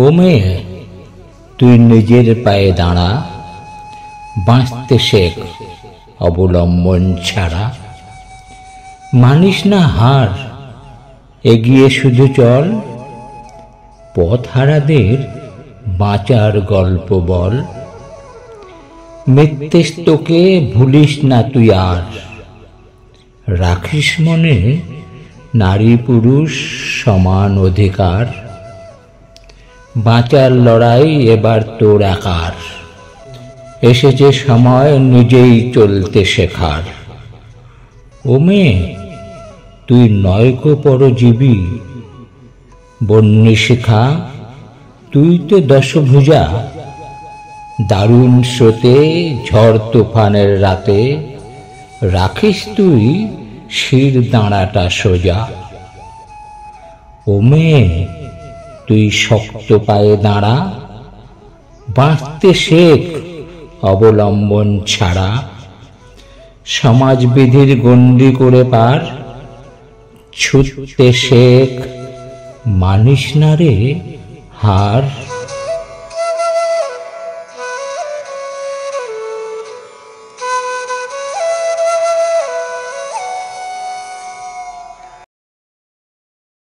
ও মেয়ে, তুই নিজের পায়ে দাঁড়া, বাঁচতে শেখ অবলম্বন ছাড়া। মানিস না হার, এগিয়ে শুধু চল, পথহারাদের বাঁচার গল্প বল। মৃত্যুস্তকে ভুলিস না তুই আর, রাখিস মনে নারী পুরুষ সমান অধিকার। বাঁচার লড়াই এবার তোর একার, এসেছে সময় নিজেই চলতে শেখার। ও মেয়ে, তুই নয়কো পরজীবী, বন্যী শিখা তুই তো দশভুজা। দারুণ স্রোতে ঝড় তুফানের রাতে, রাখিস তুই শির দাঁড়াটা সোজা। ও মেয়ে, তুই শক্ত পায়ে দাঁড়া, বাঁচতে শেখ অবলম্বন ছাড়া। সমাজবিধির গণ্ডি করে পার, ছুটতে শেখ মানিস না রে হার।